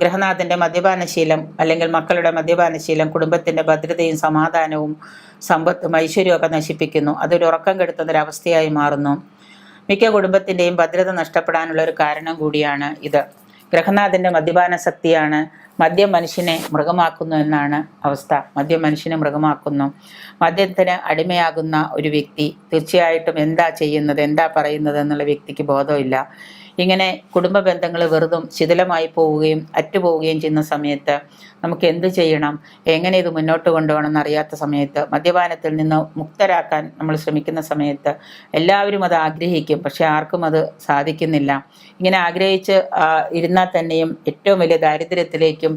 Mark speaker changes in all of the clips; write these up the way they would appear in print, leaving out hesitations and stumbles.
Speaker 1: ഗ്രഹനാഥൻ്റെ മദ്യപാനശീലം അല്ലെങ്കിൽ മക്കളുടെ മദ്യപാനശീലം കുടുംബത്തിൻ്റെ ഭദ്രതയും സമാധാനവും സമ്പത്തും ഐശ്വര്യമൊക്കെ നശിപ്പിക്കുന്നു. അതൊരു ഉറക്കം കെടുത്തുന്നൊരവസ്ഥയായി മാറുന്നു. മിക്ക കുടുംബത്തിൻ്റെയും ഭദ്രത നഷ്ടപ്പെടാനുള്ള ഒരു കാരണം കൂടിയാണ് ഇത്. ഗ്രഹനാഥൻ്റെ മദ്യപാനാസക്തിയാണ് മദ്യം മനുഷ്യനെ മൃഗമാക്കുന്നു എന്നാണ് അവസ്ഥ. മദ്യം മനുഷ്യനെ മൃഗമാക്കുന്നു. മദ്യത്തിന് അടിമയാകുന്ന ഒരു വ്യക്തി തീർച്ചയായിട്ടും എന്താ ചെയ്യുന്നത്, എന്താ പറയുന്നത് എന്നുള്ള വ്യക്തിക്ക് ബോധമില്ല. ഇങ്ങനെ കുടുംബ ബന്ധങ്ങൾ വെറുതും ശിഥിലമായി പോവുകയും അറ്റുപോവുകയും ചെയ്യുന്ന സമയത്ത് നമുക്ക് എന്ത് ചെയ്യണം, എങ്ങനെ ഇത് മുന്നോട്ട് കൊണ്ടുപോകണം എന്നറിയാത്ത സമയത്ത്, മദ്യപാനത്തിൽ നിന്ന് മുക്തരാക്കാൻ നമ്മൾ ശ്രമിക്കുന്ന സമയത്ത് എല്ലാവരും അത് ആഗ്രഹിക്കും. പക്ഷെ ആർക്കും അത് സാധിക്കുന്നില്ല. ഇങ്ങനെ ആഗ്രഹിച്ച് ഇരുന്നാൽ തന്നെയും ഏറ്റവും വലിയ ദാരിദ്ര്യത്തിലേക്കും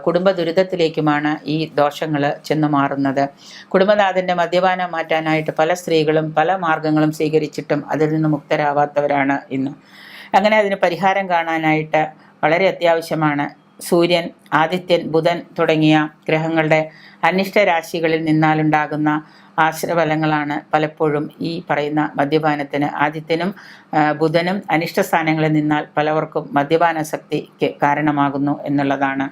Speaker 1: കുടുംബ ദുരിതത്തിലേക്കുമാണ് ഈ ദോഷങ്ങൾ ചെന്നു മാറുന്നത്. കുടുംബനാഥൻ്റെ മദ്യപാനം മാറ്റാനായിട്ട് പല സ്ത്രീകളും പല മാർഗങ്ങളും സ്വീകരിച്ചിട്ടും അതിൽ നിന്ന് മുക്തരാവാത്തവരാണ് ഇന്ന്. അങ്ങനെ അതിന് പരിഹാരം കാണാനായിട്ട് വളരെ അത്യാവശ്യമാണ് സൂര്യൻ, ആദിത്യൻ, ബുധൻ തുടങ്ങിയ ഗ്രഹങ്ങളുടെ അനിഷ്ട രാശികളിൽ നിന്നാലുണ്ടാകുന്ന ആശ്രഫലങ്ങളാണ് പലപ്പോഴും ഈ പറയുന്ന മദ്യപാനത്തിന്. ആദിത്യനും ബുധനും അനിഷ്ട സ്ഥാനങ്ങളിൽ നിന്നാൽ പലവർക്കും മദ്യപാനാസക്തിക്ക് കാരണമാകുന്നു എന്നുള്ളതാണ്.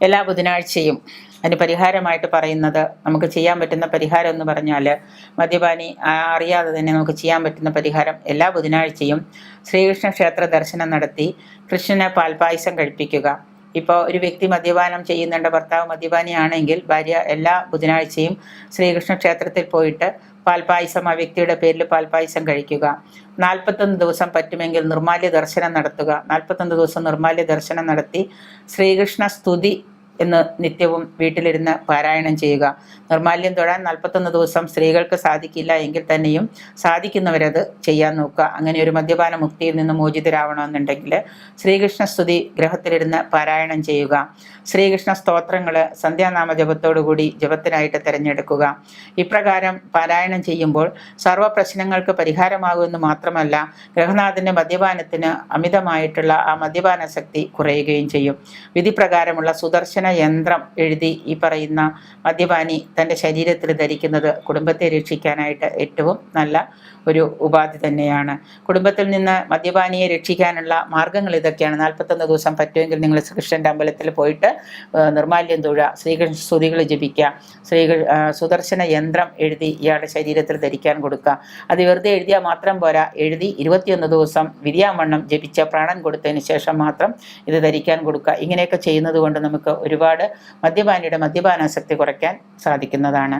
Speaker 1: എല്ലാ ബുധനാഴ്ചയും അതിന് പരിഹാരമായിട്ട് പറയുന്നത്, നമുക്ക് ചെയ്യാൻ പറ്റുന്ന പരിഹാരം എന്ന് പറഞ്ഞാൽ, മദ്യപാനി അറിയാതെ തന്നെ നമുക്ക് ചെയ്യാൻ പറ്റുന്ന പരിഹാരം, എല്ലാ ബുധനാഴ്ചയും ശ്രീകൃഷ്ണ ക്ഷേത്ര ദർശനം നടത്തി കൃഷ്ണനെ പാൽപായസം കഴിപ്പിക്കുക. ഇപ്പോൾ ഒരു വ്യക്തി മദ്യപാനം ചെയ്യുന്നുണ്ട്, ഭർത്താവ് മദ്യപാനിയാണെങ്കിൽ ഭാര്യ എല്ലാ ബുധനാഴ്ചയും ശ്രീകൃഷ്ണ ക്ഷേത്രത്തിൽ പോയിട്ട് പാൽപായസം ആ വ്യക്തിയുടെ പേരിൽ പാൽപായസം കഴിക്കുക. 41 ദിവസം പറ്റുമെങ്കിൽ നിർമ്മാല്യ ദർശനം നടത്തുക. 41 ദിവസം നിർമ്മാല്യ ദർശനം നടത്തി ശ്രീകൃഷ്ണ സ്തുതി എന്ന് നിത്യവും വീട്ടിലിരുന്ന് പാരായണം ചെയ്യുക. നിർമ്മാല്യം തൊഴാൻ 41 ദിവസം സ്ത്രീകൾക്ക് സാധിക്കില്ല എങ്കിൽ തന്നെയും സാധിക്കുന്നവരത് ചെയ്യാൻ നോക്കുക. അങ്ങനെ ഒരു മദ്യപാന മുക്തിയിൽ നിന്ന് മോചിതരാവണമെന്നുണ്ടെങ്കിൽ ശ്രീകൃഷ്ണ സ്തുതി ഗ്രഹത്തിലിരുന്ന് പാരായണം ചെയ്യുക. ശ്രീകൃഷ്ണ സ്തോത്രങ്ങൾ സന്ധ്യാനാമ ജപത്തോടുകൂടി ജപത്തിനായിട്ട് തിരഞ്ഞെടുക്കുക. ഇപ്രകാരം പാരായണം ചെയ്യുമ്പോൾ സർവ്വ പ്രശ്നങ്ങൾക്ക് പരിഹാരമാകുമെന്ന് മാത്രമല്ല, ഗ്രഹനാഥൻ്റെ മദ്യപാനത്തിന് അമിതമായിട്ടുള്ള ആ മദ്യപാനാസക്തി കുറയുകയും ചെയ്യും. വിധിപ്രകാരമുള്ള സുദർശന യന്ത്രം എഴുതി ഈ പറയുന്ന മദ്യപാനി തൻ്റെ ശരീരത്തിൽ ധരിക്കുന്നത് കുടുംബത്തെ രക്ഷിക്കാനായിട്ട് ഏറ്റവും നല്ല ഒരു ഉപാധി തന്നെയാണ്. കുടുംബത്തിൽ നിന്ന് മദ്യപാനിയെ രക്ഷിക്കാനുള്ള മാർഗങ്ങൾ ഇതൊക്കെയാണ്. 41 ദിവസം പറ്റുമെങ്കിൽ നിങ്ങൾ ശ്രീകൃഷ്ണൻ്റെ അമ്പലത്തിൽ പോയിട്ട് നിർമ്മാല്യം തൊഴുക, ശ്രീകൃഷ്ണ സ്തുതികൾ ജപിക്കുക, സുദർശന യന്ത്രം എഴുതി ഇയാളുടെ ശരീരത്തിൽ ധരിക്കാൻ കൊടുക്കുക. അത് വെറുതെ എഴുതിയാൽ മാത്രം പോരാ, എഴുതി 21 ദിവസം വിരിയാവണ്ണം ജപിച്ച പ്രാണൻ കൊടുത്തതിന് ശേഷം മാത്രം ഇത് ധരിക്കാൻ കൊടുക്കുക. ഇങ്ങനെയൊക്കെ ചെയ്യുന്നത് കൊണ്ട് നമുക്ക് ഒരുപാട് മദ്യപാനിയുടെ മദ്യപാനാസക്തി കുറയ്ക്കാൻ സാധിക്കുന്നതാണ്.